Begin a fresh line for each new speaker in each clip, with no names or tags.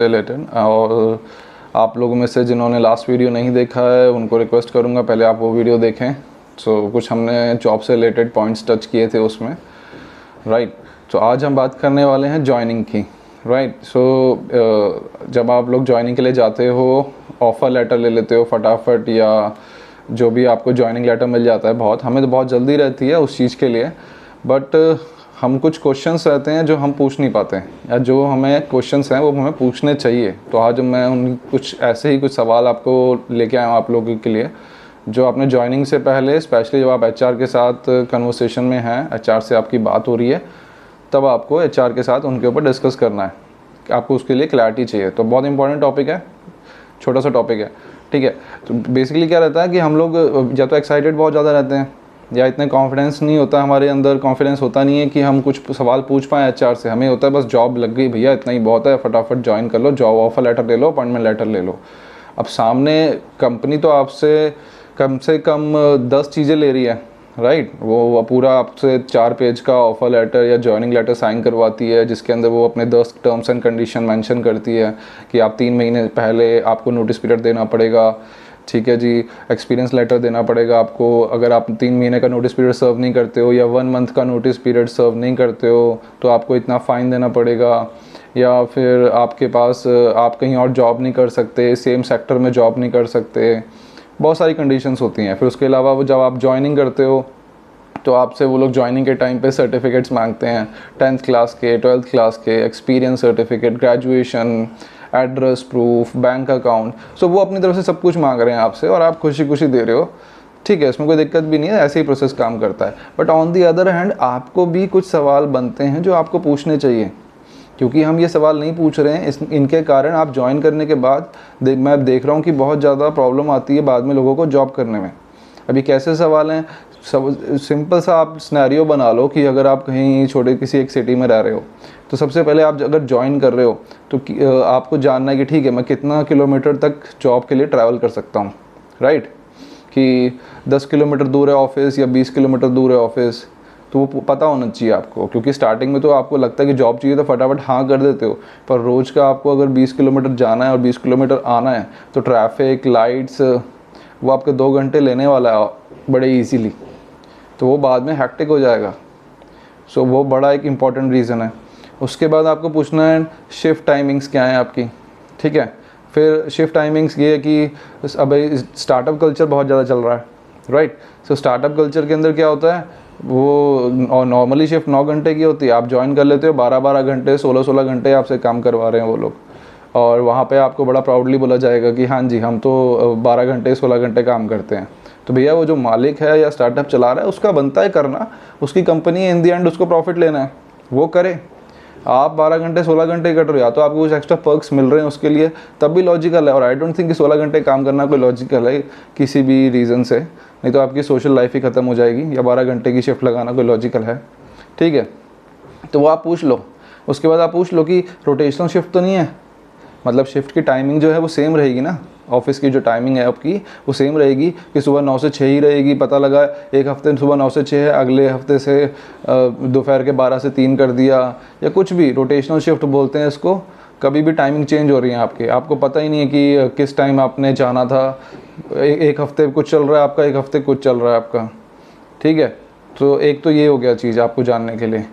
Related. और आप लोगों में से जिन्होंने लास्ट वीडियो नहीं देखा है उनको रिक्वेस्ट करूंगा पहले आप वो वीडियो देखें। कुछ हमने जॉब से रिलेटेड पॉइंट्स टच किए थे उसमें, राइट। तो आज हम बात करने वाले हैं जॉइनिंग की, राइट। जब आप लोग जॉइनिंग के लिए जाते हो, ऑफ़र लेटर ले लेते हो फटाफट, या जो भी आपको जॉइनिंग लेटर मिल जाता है, हमें तो बहुत जल्दी रहती है उस चीज़ के लिए, बट हम कुछ क्वेश्चंस रहते हैं जो हम पूछ नहीं पाते हैं, या जो हमें क्वेश्चंस हैं वो हमें पूछने चाहिए। तो आज मैं उन कुछ ऐसे ही कुछ सवाल आपको लेके आया हूँ आप लोगों के लिए, जो आपने जॉइनिंग से पहले, स्पेशली जब आप एचआर के साथ कन्वर्सेशन में हैं, एचआर से आपकी बात हो रही है, तब आपको एचआर के साथ उनके ऊपर डिस्कस करना है कि आपको उसके लिए क्लैरिटी चाहिए। तो बहुत इंपॉर्टेंट टॉपिक है, छोटा सा टॉपिक है, ठीक है। तो बेसिकली क्या रहता है कि हम लोग या तो एक्साइटेड बहुत ज़्यादा रहते हैं, या इतने कॉन्फिडेंस नहीं होता, हमारे अंदर कॉन्फिडेंस होता नहीं है कि हम कुछ सवाल पूछ पाएँ एचआर से। हमें होता है बस जॉब लग गई भैया, इतना ही बहुत है, फटाफट ज्वाइन कर लो, जॉब ऑफर लेटर ले लो, अपॉइंटमेंट लेटर ले लो। अब सामने कंपनी तो आपसे कम से कम 10 चीज़ें ले रही है, राइट। वो पूरा आपसे 4 पेज का ऑफ़र लेटर या जॉइनिंग लेटर साइन करवाती है, जिसके अंदर वो अपने 10 टर्म्स एंड कंडीशन मेंशन करती है कि आप 3 महीने पहले आपको नोटिस पीरियड देना पड़ेगा, ठीक है जी। एक्सपीरियंस लेटर देना पड़ेगा आपको, अगर आप 3 महीने का नोटिस पीरियड सर्व नहीं करते हो, या 1 मंथ का नोटिस पीरियड सर्व नहीं करते हो, तो आपको इतना फ़ाइन देना पड़ेगा। या फिर आपके पास आप कहीं और जॉब नहीं कर सकते, सेम सेक्टर में जॉब नहीं कर सकते, बहुत सारी कंडीशंस होती हैं। फिर उसके अलावा वो जब आप ज्वाइनिंग करते हो तो आपसे वो लोग ज्वाइनिंग के टाइम पे सर्टिफिकेट्स मांगते हैं, 10th क्लास के, 12th क्लास के, experience certificate, graduation, address proof, bank account. So वो अपनी तरफ से सब कुछ मांग रहे हैं आपसे, और आप खुशी खुशी दे रहे हो, ठीक है, इसमें कोई दिक्कत भी नहीं है, ऐसे ही प्रोसेस काम करता है। But on the other hand आपको भी कुछ सवाल बनते हैं जो आपको पूछने चाहिए, क्योंकि हम ये सवाल नहीं पूछ रहे हैं, इनके कारण आप ज्वाइन करने के बाद मैं देख रहा हूँ कि बहुत ज़्यादा प्रॉब्लम आती है बाद में लोगों को जॉब करने में। अभी कैसे सवाल हैं, सिंपल सा आप सिनेरियो बना लो कि अगर आप कहीं छोटे किसी एक सिटी में रह रहे हो, तो सबसे पहले आप अगर ज्वाइन कर रहे हो तो आपको जानना है कि ठीक है, मैं कितना किलोमीटर तक जॉब के लिए ट्रैवल कर सकता हूँ, राइट। कि 10 किलोमीटर दूर है ऑफिस या 20 किलोमीटर दूर है ऑफिस, तो वो पता होना चाहिए आपको। क्योंकि स्टार्टिंग में तो आपको लगता है कि जॉब चाहिए तो फटाफट हाँ कर देते हो, पर रोज़ का आपको अगर 20 किलोमीटर जाना है और 20 किलोमीटर आना है, तो ट्रैफिक, लाइट्स, वो आपके 2 घंटे लेने वाला है बड़े ईजीली, तो वो बाद में हैक्टिक हो जाएगा। सो वो बड़ा एक इम्पॉर्टेंट रीज़न है। उसके बाद आपको पूछना है शिफ्ट टाइमिंग्स क्या है आपकी, ठीक है। फिर शिफ्ट टाइमिंग्स ये है कि अब स्टार्टअप कल्चर बहुत ज़्यादा चल रहा है, राइट। सो स्टार्टअप कल्चर के अंदर क्या होता है, वो नॉर्मली शिफ्ट 9 घंटे की होती है, आप ज्वाइन कर लेते हो, 12-12 घंटे, 16-16 घंटे आपसे काम करवा रहे हैं वो लोग, और वहाँ पे आपको बड़ा प्राउडली बोला जाएगा कि हाँ जी, हम तो 12 घंटे 16 घंटे काम करते हैं। तो भैया वो जो मालिक है या स्टार्टअप चला रहा है उसका बनता है करना, उसकी कंपनी है, इन दी एंड उसको प्रॉफिट लेना है, वो करे। आप 12 घंटे 16 घंटे कट रहे हो, या तो आपको कुछ एक्स्ट्रा पर्क्स मिल रहे हैं उसके लिए, तब भी लॉजिकल है। और आई डोंट थिंक कि 16 घंटे काम करना कोई लॉजिकल है किसी भी रीज़न से, नहीं तो आपकी सोशल लाइफ ही ख़त्म हो जाएगी। या 12 घंटे की शिफ्ट लगाना कोई लॉजिकल है, ठीक है। तो वो आप पूछ लो। उसके बाद आप पूछ लो कि रोटेशनल शिफ्ट तो नहीं है, मतलब शिफ्ट की टाइमिंग जो है वो सेम रहेगी ना, ऑफिस की जो टाइमिंग है आपकी वो सेम रहेगी कि सुबह 9 से 6 ही रहेगी। पता लगा एक हफ्ते सुबह 9 से 6 है, अगले हफ्ते से दोपहर के 12 से 3 कर दिया, या कुछ भी, रोटेशनल शिफ्ट बोलते हैं इसको। कभी भी टाइमिंग चेंज हो रही है आपके, आपको पता ही नहीं है कि किस टाइम आपने जाना था। एक हफ्ते कुछ चल रहा है आपका, एक हफ्ते कुछ चल रहा है आपका, ठीक है। तो एक तो ये हो गया चीज़ आपको जानने के लिए।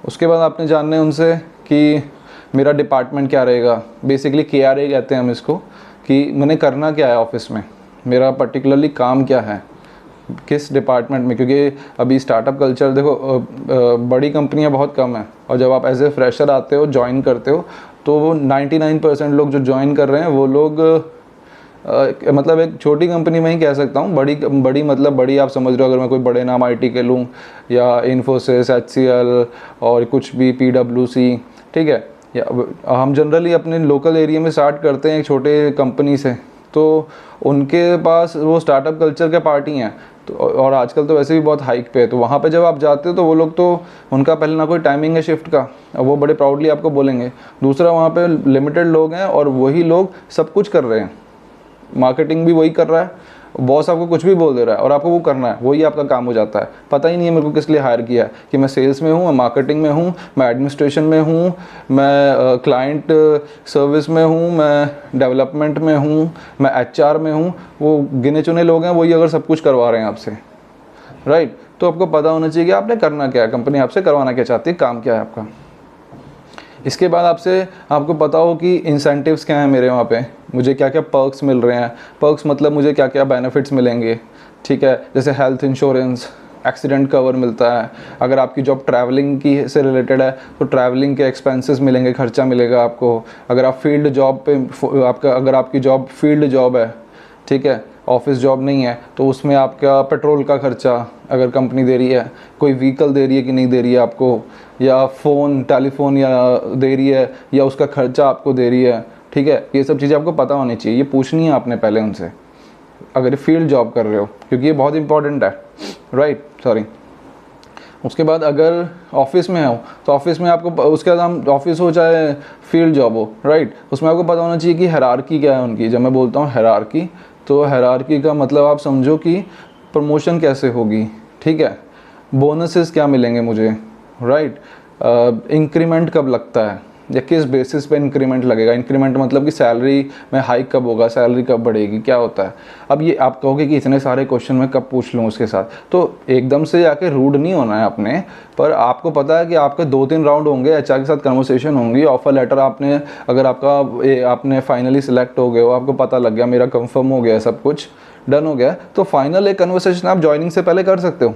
उसके बाद आपने जानना है उनसे कि मेरा डिपार्टमेंट क्या रहेगा, बेसिकली KRA कहते हैं हम इसको, कि मैंने करना क्या है ऑफिस में, मेरा पर्टिकुलरली काम क्या है, किस डिपार्टमेंट में। क्योंकि अभी स्टार्टअप कल्चर देखो, बड़ी कंपनियां बहुत कम हैं, और जब आप एज ए फ्रेशर आते हो, ज्वाइन करते हो, तो वो 99% लोग जो ज्वाइन कर रहे हैं वो लोग मतलब एक छोटी कंपनी में ही कह सकता हूँ, बड़ी मतलब बड़ी आप समझ रहे हो, अगर मैं कोई बड़े नाम IT के लूँ, या इन्फोसिस, HCL और कुछ भी PwC, ठीक है। या हम जनरली अपने लोकल एरिया में स्टार्ट करते हैं एक छोटे कंपनी से, तो उनके पास वो स्टार्टअप कल्चर के पार्टी हैं, तो और आजकल तो वैसे भी बहुत हाइक पे है। तो वहाँ पे जब आप जाते हो तो वो लोग तो, उनका पहले ना कोई टाइमिंग है शिफ्ट का, वो बड़े प्राउडली आपको बोलेंगे। दूसरा, वहाँ पे लिमिटेड लोग हैं और वही लोग सब कुछ कर रहे हैं, मार्केटिंग भी वही कर रहा है, बॉस आपको कुछ भी बोल दे रहा है और आपको वो करना है, वही आपका काम हो जाता है। पता ही नहीं है मेरे को किस लिए हायर किया है, कि मैं सेल्स में हूँ, मैं मार्केटिंग में हूँ, मैं एडमिनिस्ट्रेशन में हूँ, मैं क्लाइंट सर्विस में हूँ, मैं डेवलपमेंट में हूँ, मैं HR में हूँ। वो गिने चुने लोग हैं, वही अगर सब कुछ करवा रहे हैं आपसे, राइट। तो आपको पता होना चाहिए कि आपने करना क्या है, कंपनी आपसे करवाना क्या चाहती है, काम क्या है आपका। इसके बाद आपको पता हो कि इंसेंटिव्स क्या हैं मेरे वहाँ पे, मुझे क्या क्या पर्क्स मिल रहे हैं। पर्क्स मतलब मुझे क्या क्या बेनिफिट्स मिलेंगे, ठीक है। जैसे हेल्थ इंश्योरेंस, एक्सीडेंट कवर मिलता है। अगर आपकी जॉब ट्रैवलिंग की से रिलेटेड है तो ट्रैवलिंग के एक्सपेंसेस मिलेंगे, खर्चा मिलेगा आपको। अगर आप फील्ड जॉब पे अगर आपकी जॉब फील्ड जॉब है, ठीक है, ऑफिस जॉब नहीं है, तो उसमें आपका पेट्रोल का खर्चा अगर कंपनी दे रही है, कोई व्हीकल दे रही है कि नहीं दे रही है आपको, या टेलीफोन या दे रही है, या उसका खर्चा आपको दे रही है, ठीक है। ये सब चीज़ें आपको पता होनी चाहिए, ये पूछनी है आपने पहले उनसे अगर ये फील्ड जॉब कर रहे हो, क्योंकि ये बहुत इंपॉर्टेंट है, राइट। सॉरी। उसके बाद अगर ऑफिस में हो तो ऑफिस में आपको, उसके बाद हम ऑफिस हो चाहे फील्ड जॉब हो, राइट, उसमें आपको पता होना चाहिए कि हायरार्की क्या है उनकी। जब मैं बोलता हूँ हायरार्की, तो हायरार्की का मतलब आप समझो कि प्रमोशन कैसे होगी, ठीक है, बोनसेस क्या मिलेंगे मुझे, राइट, इंक्रीमेंट कब लगता है या किस बेसिस पे इंक्रीमेंट लगेगा। इंक्रीमेंट मतलब कि सैलरी में हाइक कब होगा, सैलरी कब बढ़ेगी, क्या होता है। अब ये आप कहोगे कि इतने सारे क्वेश्चन मैं कब पूछ लूँ उसके साथ, तो एकदम से जाके रूड नहीं होना है अपने, पर आपको पता है कि आपके 2-3 राउंड होंगे, HR के साथ कन्वर्सेशन होंगी, ऑफर लेटर आपने, अगर आपने फाइनली सिलेक्ट हो गए हो, आपको पता लग गया मेरा कंफर्म हो गया, सब कुछ डन हो गया, तो फाइनल एक कन्वर्सेशन आप ज्वाइनिंग से पहले कर सकते हो।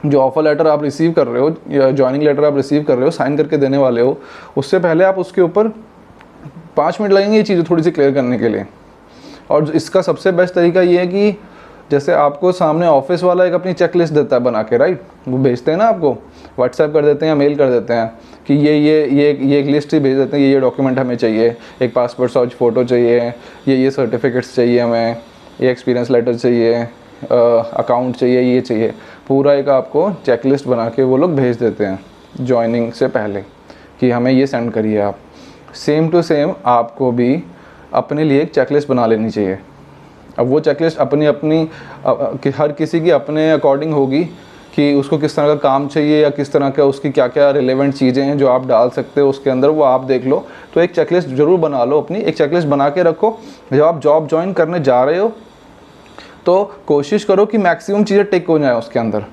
जो ऑफर लेटर आप रिसीव कर रहे हो या ज्वाइनिंग लेटर आप रिसीव कर रहे हो, साइन करके देने वाले हो, उससे पहले आप उसके ऊपर 5 मिनट लगेंगे ये चीज़ें थोड़ी सी क्लियर करने के लिए। और इसका सबसे बेस्ट तरीका ये है कि जैसे आपको सामने ऑफिस वाला एक अपनी चेकलिस्ट देता है बना के, राइट, वो भेजते हैं ना आपको, व्हाट्सएप कर देते हैं या मेल कर देते हैं कि ये एक लिस्ट ही भेज देते हैं, ये डॉक्यूमेंट हमें चाहिए, एक पासपोर्ट साइज फ़ोटो चाहिए, ये सर्टिफिकेट्स चाहिए हमें, ये एक्सपीरियंस लेटर चाहिए, अकाउंट चाहिए, ये चाहिए, पूरा एक आपको चेकलिस्ट बना के वो लोग भेज देते हैं ज्वाइनिंग से पहले कि हमें ये सेंड करिए आप। सेम टू सेम आपको भी अपने लिए एक चेकलिस्ट बना लेनी चाहिए। अब वो चेकलिस्ट कि हर किसी की अपने अकॉर्डिंग होगी कि उसको किस तरह का काम चाहिए या किस तरह का उसकी क्या क्या रिलेवेंट चीज़ें हैं जो आप डाल सकते हो उसके अंदर, वो आप देख लो। तो एक चेकलिस्ट ज़रूर बना लो, अपनी एक चेकलिस्ट बना के रखो। जब आप जॉब ज्वाइन करने जा रहे हो तो कोशिश करो कि मैक्सिमम चीज़ें टिक हो जाए उसके अंदर।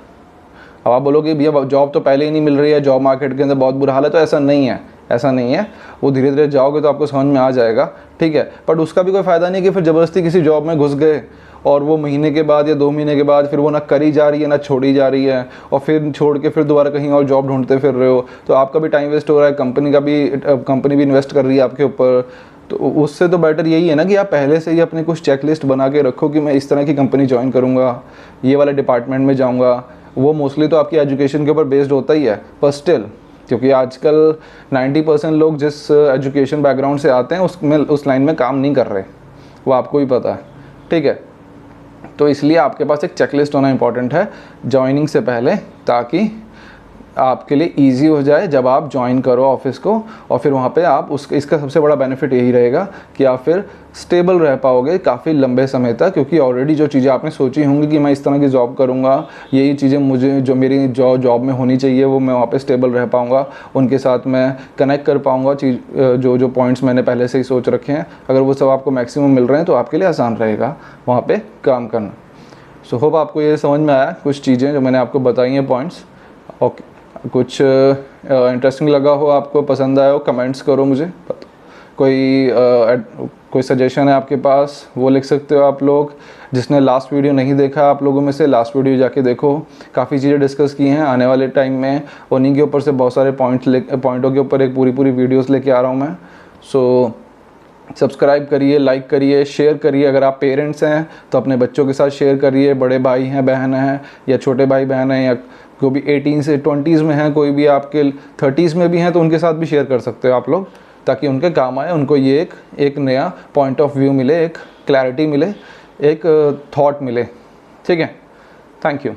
अब आप बोलोगे भैया जॉब तो पहले ही नहीं मिल रही है, जॉब मार्केट के अंदर बहुत बुरा हाल है, तो ऐसा नहीं है, ऐसा नहीं है। वो धीरे धीरे जाओगे तो आपको समझ में आ जाएगा, ठीक है। बट उसका भी कोई फ़ायदा नहीं कि फिर ज़बरदस्ती किसी जॉब में घुस गए और वो महीने के बाद या 2 महीने के बाद फिर वो ना करी जा रही है ना छोड़ी जा रही है, और फिर छोड़ के फिर दोबारा कहीं और जॉब ढूंढते फिर रहे हो, तो आपका भी टाइम वेस्ट हो रहा है, कंपनी भी इन्वेस्ट कर रही है आपके ऊपर। तो उससे तो बेटर यही है ना कि आप पहले से ही अपने कुछ चेकलिस्ट बना के रखो कि मैं इस तरह की कंपनी ज्वाइन करूँगा, ये वाले डिपार्टमेंट में जाऊँगा। वो मोस्टली तो आपकी एजुकेशन के ऊपर बेस्ड होता ही है, पर स्टिल, क्योंकि आजकल 90% लोग जिस एजुकेशन बैकग्राउंड से आते हैं उस लाइन में काम नहीं कर रहे, वो आपको भी पता है, ठीक है। तो इसलिए आपके पास एक चेकलिस्ट होना इंपॉर्टेंट है ज्वाइनिंग से पहले, ताकि आपके लिए इजी हो जाए जब आप ज्वाइन करो ऑफिस को। और फिर वहाँ पे आप इसका सबसे बड़ा बेनिफिट यही रहेगा कि आप फिर स्टेबल रह पाओगे काफ़ी लंबे समय तक, क्योंकि ऑलरेडी जो चीज़ें आपने सोची होंगी कि मैं इस तरह की जॉब करूँगा, यही चीज़ें मुझे जो मेरी जॉब में होनी चाहिए, वो मैं वहाँ पे स्टेबल रह पाऊँगा, उनके साथ मैं कनेक्ट कर पाऊँगा, जो पॉइंट्स मैंने पहले से ही सोच रखे हैं, अगर वो सब आपको मैक्सिमम मिल रहे हैं तो आपके लिए आसान रहेगा वहाँ पर काम करना। सो होप आपको ये समझ में आया कुछ चीज़ें जो मैंने आपको बताई हैं पॉइंट्स। ओके, कुछ इंटरेस्टिंग लगा हो, आपको पसंद आया हो, कमेंट्स करो मुझे। कोई सजेशन है आपके पास वो लिख सकते हो आप लोग। जिसने लास्ट वीडियो नहीं देखा आप लोगों में से, लास्ट वीडियो जाके देखो, काफ़ी चीज़ें डिस्कस की हैं। आने वाले टाइम में उन्हीं के ऊपर से बहुत सारे पॉइंटों के ऊपर एक पूरी वीडियोस लेके आ रहा हूँ मैं। सो सब्सक्राइब करिए, लाइक करिए, शेयर करिए। अगर आप पेरेंट्स हैं तो अपने बच्चों के साथ शेयर करिए, बड़े भाई हैं, बहन हैं, या छोटे भाई बहन हैं, या कोई भी 18 से 20s में हैं, कोई भी आपके 30s में भी हैं, तो उनके साथ भी शेयर कर सकते हो आप लोग, ताकि उनके काम आए, उनको ये एक नया पॉइंट ऑफ व्यू मिले, एक क्लैरिटी मिले, एक थॉट मिले, ठीक है। Thank you.